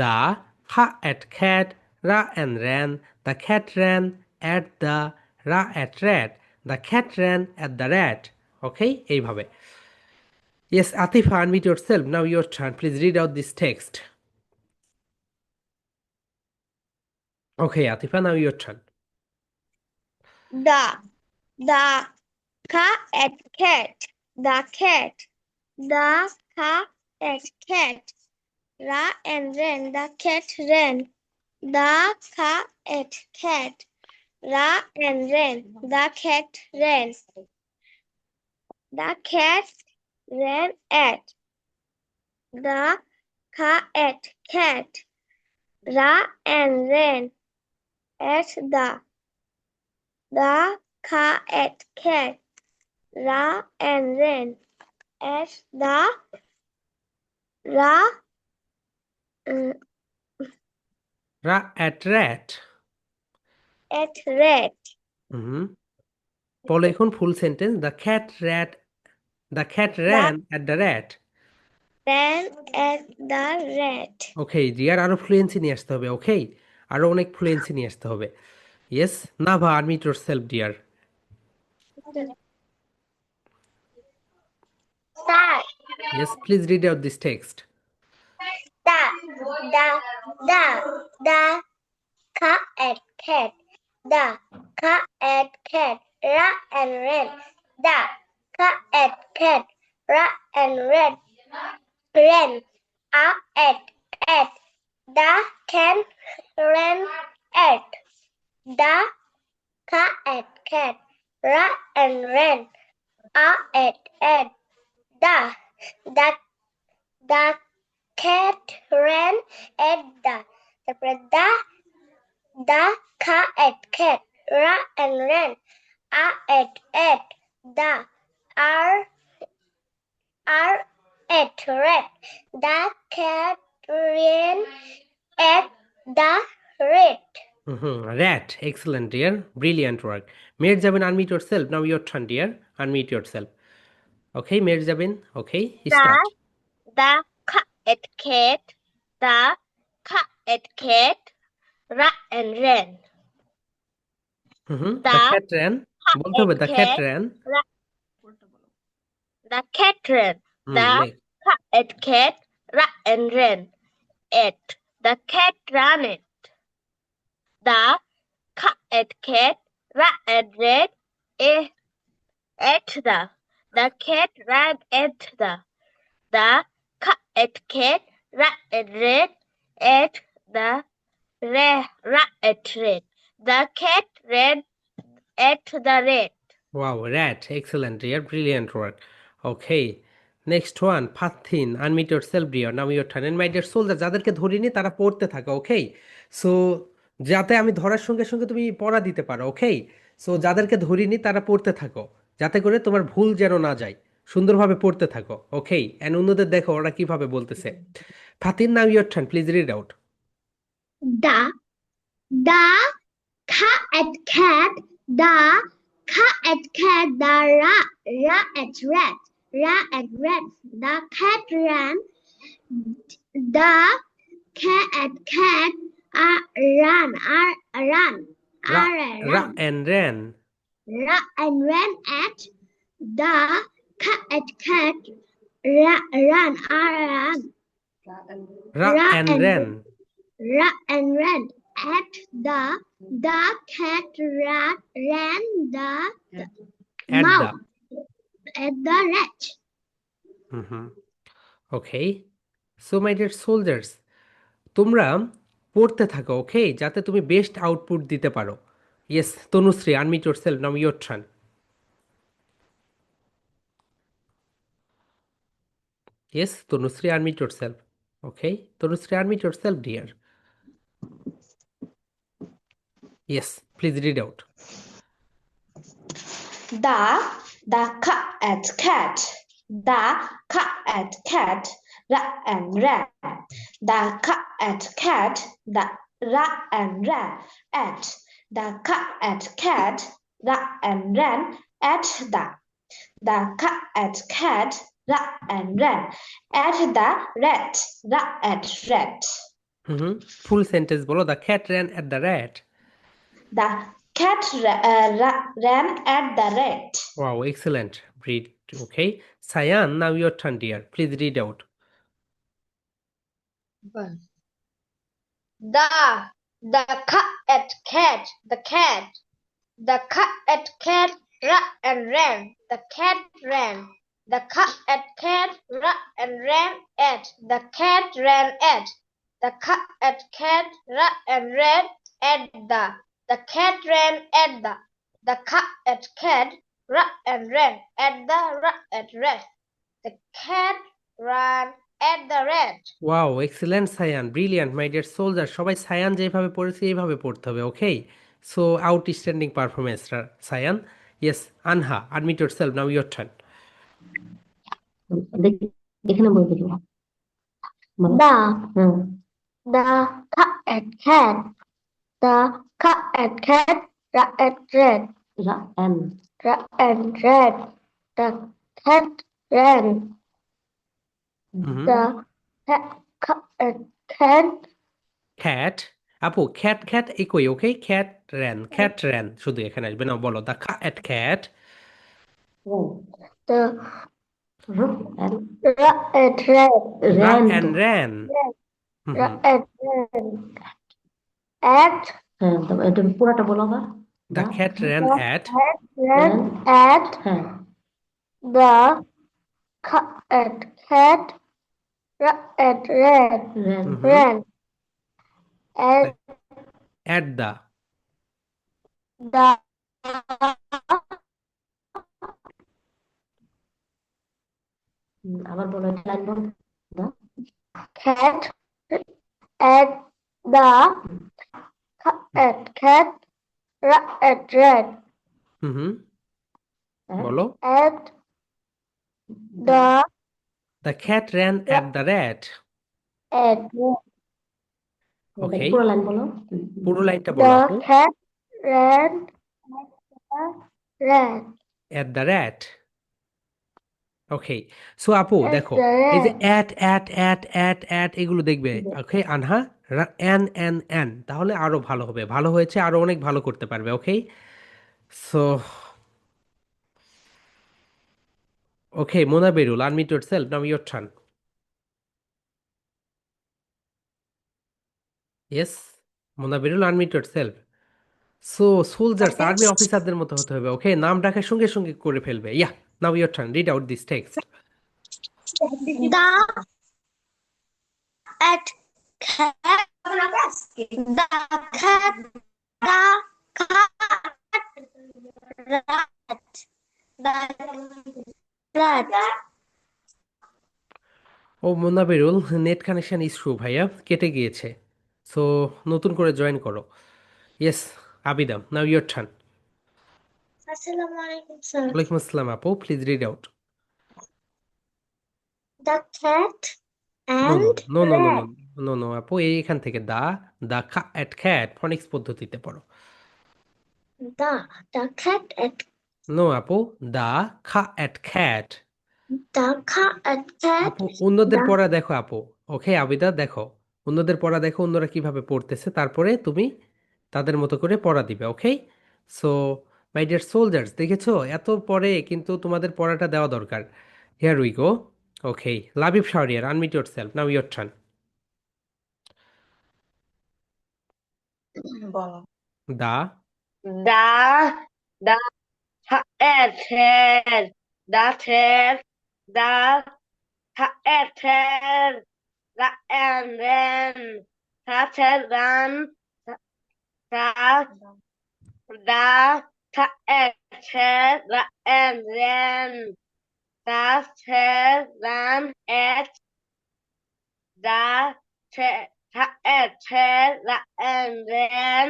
The cat ran. The cat ran at the at rat. The cat ran at the rat. Okay, এইভাবে. Yes, Atifa, unmute yourself. Now your turn. Please read out this text. Okay, Atifa, now your turn. The cat at cat. The cat. The cat at cat. And ran. The cat ran. The cat at cat. And ran. The cat ran. The cat ran at. The cat at cat. And ran at the cat at cat. And ran at the at rat. At rat. বলো এখন full sentence. The cat ran at the rat. Ran at the rat. Okay dear, আরো fluency নিয়ে আসতে হবে. ওকে, আরো অনেক fluency নিয়ে আসতে হবে. Yes, Nava, unmute yourself dear. Start. Yes, please read out this text. The cat at cat. The cat at cat. And ran. The cat at cat. And ran. At. The cat ran at. The cat at cat. And ran. At. The cat ran at the cat at cat and ran at the are at rat. The cat ran at the rat. Rat. Excellent, dear. Brilliant work. Mirzaban, unmute yourself. Now your turn, dear. Unmute yourself. Okay, Mirzaban. Okay, start. The cat, the cat ran and ran. The cat ran. বলতে হবে, the cat ran. The cat ran. The cat ran and ran. At the cat ran it. The cat ran and ran at the cat ran at the cat ran and ran at the rat. The cat ran at the rat. Wow, rat. Excellent, dear. Brilliant work. Okay. Next one. Pathin. Unmute yourself, dear. Now your turn. And my dear soldier, যাদেরকে ধরিনি তারা পড়তে থাকো, ওকে? So যাতে আমি ধরার সঙ্গে সঙ্গে তুমি পড়া দিতে পারো, ওকে? সো যাদেরকে ধরিনি তারা পড়তে থাকো, যাতে করে তোমার ভুল যেন না যায়। সুন্দরভাবে পড়তে থাকো, ওকে? এন্ড অন্যদের দেখো ওরা কিভাবে বলতেছে। Fatin, now your turn, please read out. The cat, the cat, the rat, the cat ran, the cat ran, রা and ran. and ran at the cat ran, রা and ran. and ran at the cat ran the At mouth at the rat. Okay. So my dear soldiers, তোমরা পড়তে থাকো, ওকে? যাতে তুমি best output দিতে পারো। Yes, Tanushree, unmute yourself, now your turn. Yes, Tanushree, unmute yourself. Okay, Tanushree, unmute yourself, dear. Yes, please read out. The cat, the cat ran and ran. The cat, the ran and ran at the cat ran and ran at the cat ran and ran at the rat. Full sentence বলো। The cat ran at the rat. The cat ran at the rat. Wow, excellent. Read. Okay. Sayan, now your turn, dear. Please read out. The cat ran and ran. The cat ran. The cat ran and ran at the cat ran at the cat ran and ran at the cat ran at the cat ran and ran at the rat. The cat ran at the rat. Wow, excellent, Sayan. Brilliant, my dear soldier. সবাই সায়ান যেভাবে পড়েছে এইভাবে পড়তে হবে, okay? So outstanding performance, Sayan. Yes, Anha, admit yourself, now your turn. এখানে বলতে দিও। The cat ran and ran. The cat ran. The cat, আপু, cat একই, ওকে? cat ran শুধু এখানে আসবে না, বলো the cat the ran and ran. at এটা পুরোটা বলো আবার। The cat ran at the cat ran at the আবার বলো, লাইন বলো। cat at the cat ran বলো। at the The cat ran at the rat. At Okay. পুরো line বলো। পুরো লাইনটা বলো The আপু। cat ran ran At the rat. Okay, so আপু at দেখো, the এই যে rat. অ্যাট এগুলো দেখবে, ওকে আনহা, এন, তাহলে আরো ভালো হবে, ভালো হয়েছে, আরো অনেক ভালো করতে পারবে। Okay, so okay, Mona Berul, unmute yourself, now your turn. Yes, Mona Berul, unmute yourself. So soldiers, army অফিসারদের মতো হতে হবে। ওকে, নাম ডাকার সঙ্গে সঙ্গে করে ফেলবে। Yeah, now your turn, read out this text. The at cat the cat the cat rat the rat ও Mona Berul, net connection issue ভাইয়া, কেটে গিয়েছে। সো নতুন করে জয়েন করো। Yes, Abidam, now your turn. Assalamu alaikum sir. ওয়ালাইকুম আসসালাম আপু, please read out. The cat no no and no no no no rat no no আপু, এখান থেকে দা খ্যাট ফনিক্স পদ্ধতিতে পড়ো। the cat at নো আপু, দা খ্যাট। the cat at cat আপু অন্যদের the পড়া দেখো আপু। ওকে আবিদা, দেখো অন্যদের পড়া দেখো, অন্যরা কিভাবে পড়তেছে, তারপরে তুমি তাদের মতো করে পড়া দিবে। ওকে, সো মাই ডিয়ার সোলজার্স, দেখেছো এত পরে কিন্তু তোমাদের পড়াটা দেওয়া দরকার। Here we go. Okay, Labib Shahriar, unmute yourself, now your turn. বলো। দা দা দা এর থের দা থের দা এর থের দা এন রেন থা থের রান দা দা এর থের দা এন রেন দা থের রান এট দা এর থের দা এন রেন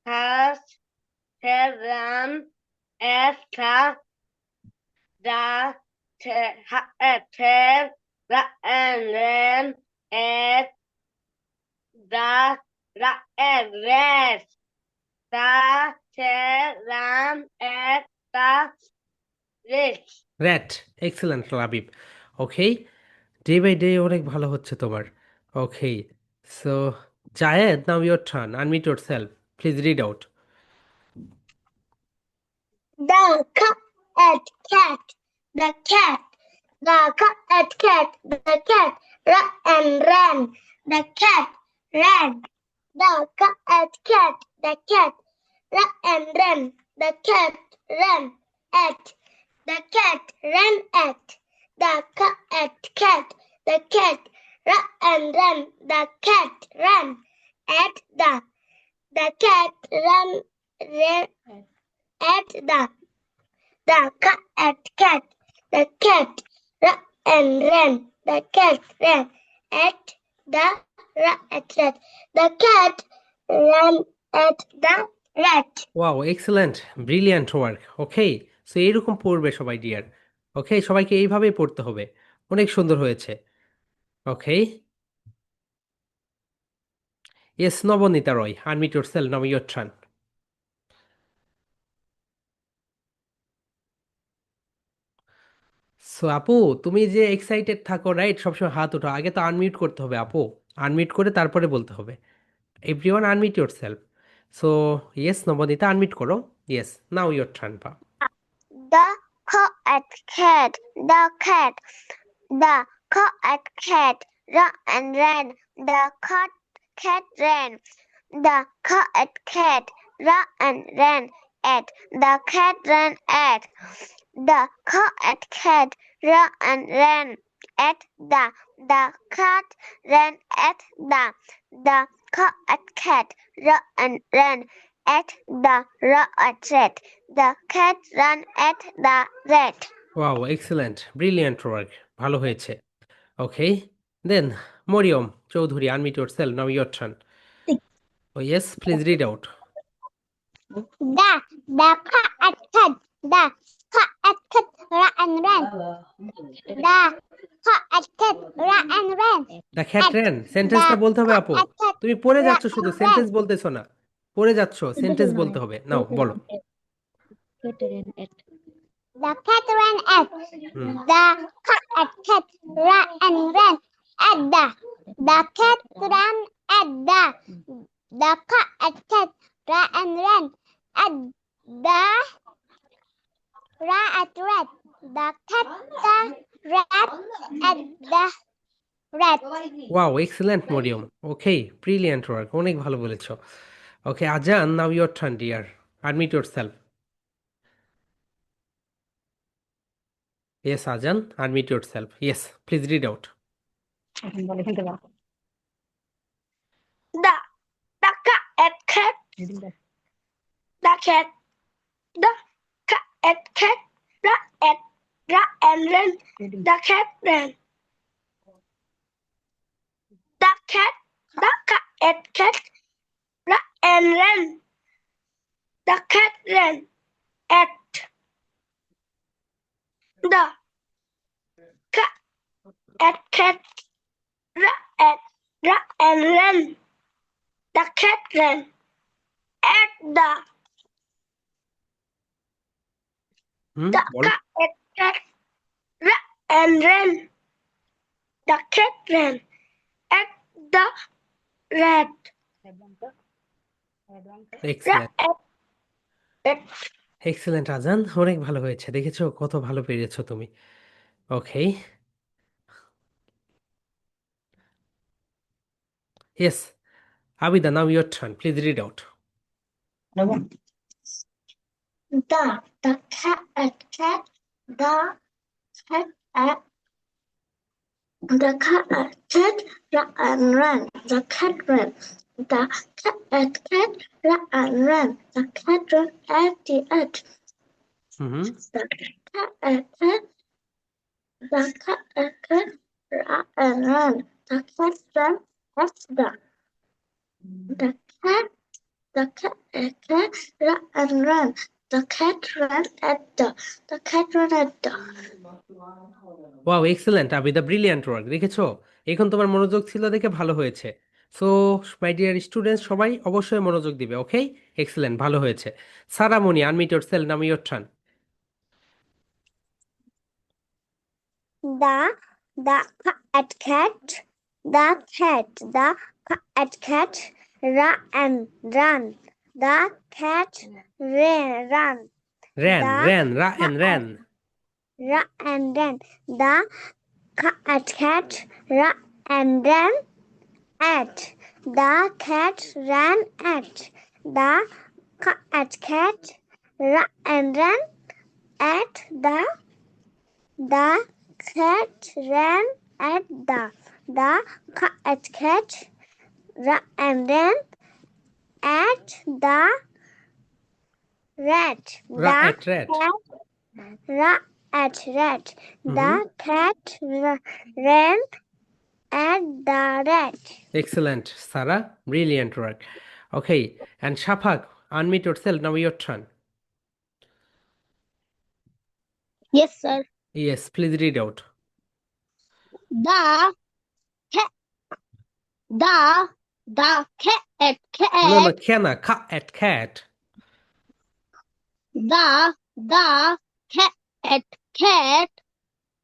থা থের run Esta da ter la enen et da la res da ter lam et da rich. Rat, excellent Labib. Okay, day by day অনেক ভালো হচ্ছে তোমার। Okay, so Zayed, now your turn, unmute yourself, please read out. the cat at cat the cat the cat at cat the cat ran the cat ran the cat at cat the cat ran the cat ran at the cat ran at the cat at cat the cat ran the cat ran at the cat ran at the cat at cat the cat ran the cat ran at the rat the cat ran at the rat. Wow, excellent, brilliant work. Okay, so এইরকম পড়বে সবাই deer. ওকে, সবাইকে এইভাবেই পড়তে হবে। অনেক সুন্দর হয়েছে। Okay, yes, Nabanita Roy, unmute yourself, now your turn. So আপু, তুমি যে এক্সাইটেড থাকো রাইট, সবসময় হাত উঠাও, আগে তো আনমিউট করতে হবে আপু, আনমিউট করে তারপরে বলতে হবে। Everyone unmute yourself. So yes, Nabanita unmute করো। ইয়েস, নাও ইয়োর টার্ন পা। The cat at cat the cat the cat at cat ran the cat ran the cat at cat ran at the cat ran at the cat at cat ran at the cat ran at the cat at cat ran at the rat the cat ran at the rat. Wow, excellent, brilliant work, ভালো হয়েছে। Okay, then Mariam Chowdhury, unmute yourself, now your turn. Oh yes, please read out. The cat at cat the cat at cat ran and ran. The cat ran and ran. The cat ran সেন্টেন্সটা বলতে হবে আপু। cat তুমি পড়ে ran যাচ্ছ, শুধু and sentence ran. বলতেছো না, পড়ে যাচ্ছ, সেন্টেন্স বলতে হবে। নাও বলো। The cat ran at. Hmm The cat ran and ran at the cat ran at the cat ran and ran at the ran at rat. The cat ran at the rat. Wow, excellent Mariam. Okay, brilliant work, অনেক ভালো বলেছো। Okay Azan, now your turn dear, admit yourself. Yes Azan, admit yourself. Yes, please read out. The cat the cat the cat ran and ran. The cat ran. The cat ran and ran. The cat ran at the cat ran and ran. The cat ran at the বলো। cat ran and ran. The cat ran at the rat. Excellent, At excellent Azan, অনেক ভালো হয়েছে। দেখেছো কত ভালো পেরেছো তুমি। Okay, yes Abida, now your turn, please read out. The cat the cat the cat ran and ran. The cat ran. The cat ran and ran. The cat ran at the edge. Hmm The cat ran and ran. The cat ran at the cat ran and ran. The cat ran at the cat ran at the. Wow, excellent Abida, brilliant work. দেখেছো, এখন তোমার মনোযোগ ছিল দেখে ভালো হয়েছে। So my dear students, সবাই অবশ্যই মনোযোগ দিবে। ওকে, এক্সেলেন্ট, ভালো হয়েছে। Saramoni, unmute yourself, now your turn. The cat ran and ran. The cat ran ran The ran রা an ran. and ran. The cat ran and ran at. The cat ran at. The cat ran and ran at the cat ran at the cat ran and ran at the rat. রা The at rat. cat ran at rat. The Mhm. cat ran at the rat. Excellent, Sarah. Brilliant work. Okay, and Shafaq, unmute yourself. Now your turn. Yes, sir. Yes, please read out. The cat. The cat. No, no, Kiana, cat at cat. The cat.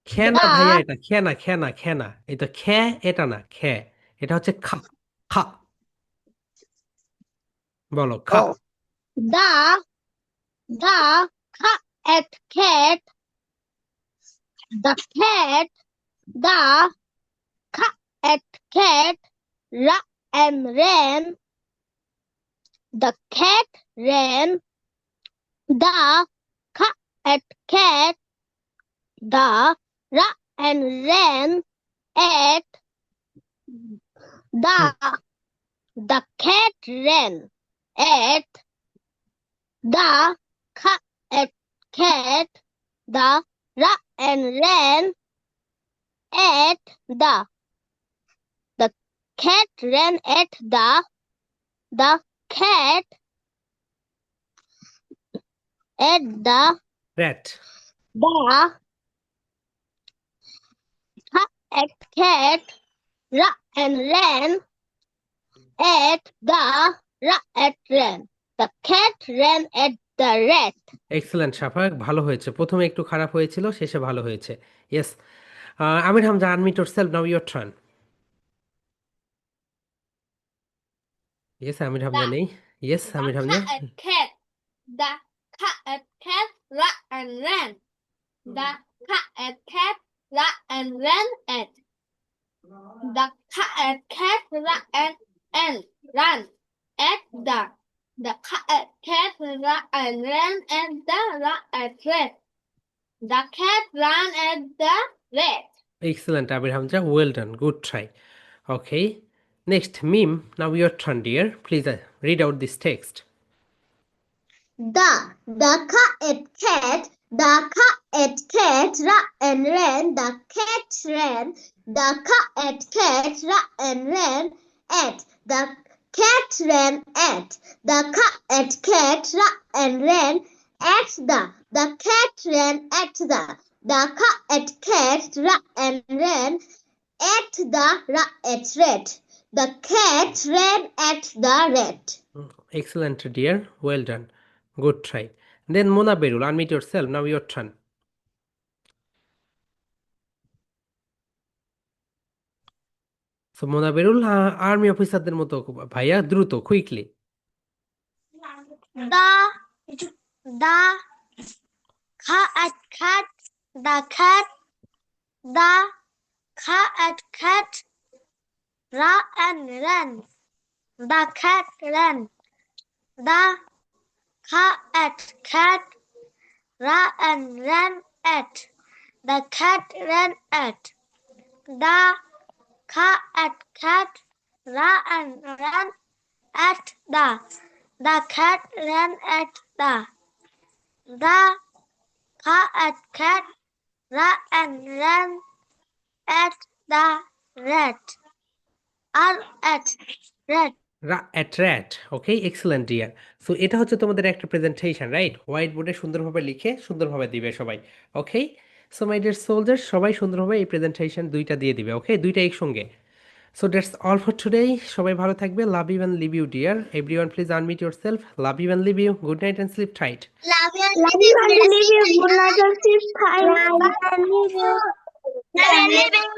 খেনা The- ভাইয়া, এটা খেনা খেনা খেনা, এটা খে, এটা না খে, এটা হচ্ছে খা। খা বলো, খা। Oh. The cat. The cat. The cat ran and ran. The cat ran. The cat. The ran and ran at the cat ran at the cat. The ran and ran at the cat ran at the cat at the rat. The cat ran and ran at the ran. The cat ran at the rat. Excellent Safak, ভালো হয়েছে। প্রথমে একটু খারাপ হয়েছিল, শেষে ভালো হয়েছে। Yes, Amir Hamza, unmute yourself, now your turn. Yes, Amir Hamza নেই। Yes, Amir Hamza. The cat ran and ran. The cat ran and ran at. The cat ran and ran at the cat ran and ran at the rat. The cat ran at the rat. Excellent Amir Hamza, well done, good try. Okay, next Mim, now your turn dear, please read out this text. The cat ran and ran. The cat ran. The cat ran and ran at. The cat ran at. The cat ran and ran at the cat ran at the cat ran and ran at the rat. The cat ran at the rat. Excellent dear, well done, good try. Then Mona Berul, unmute yourself, now your turn. So Mona Berul, army অফিসারদের মতো ভাইয়া, দ্রুত, quickly. The cat ran and ran. The cat ran. The cat ran and ran at. The cat ran at. The cat ran and ran at the cat ran at the cat ran and ran at the rat. At rat. Okay, excellent dear. So এটা হচ্ছে তোমাদের একটা presentation, right? White বোর্ডে সুন্দরভাবে লিখে সুন্দরভাবে দিবে সবাই। Okay, so my dear soldier, সবাই সুন্দরভাবে এই প্রেজেন্টেশন দুইটা দিয়ে দিবে। ওকে, দুইটা একসঙ্গে। So that's all for today. সবাই ভালো থাকবে। Love you and leave you dear. Everyone please unmute yourself. Love you and leave you. Good night and sleep tight. Love you and leave you. Good night and sleep tight. Love you and leave you.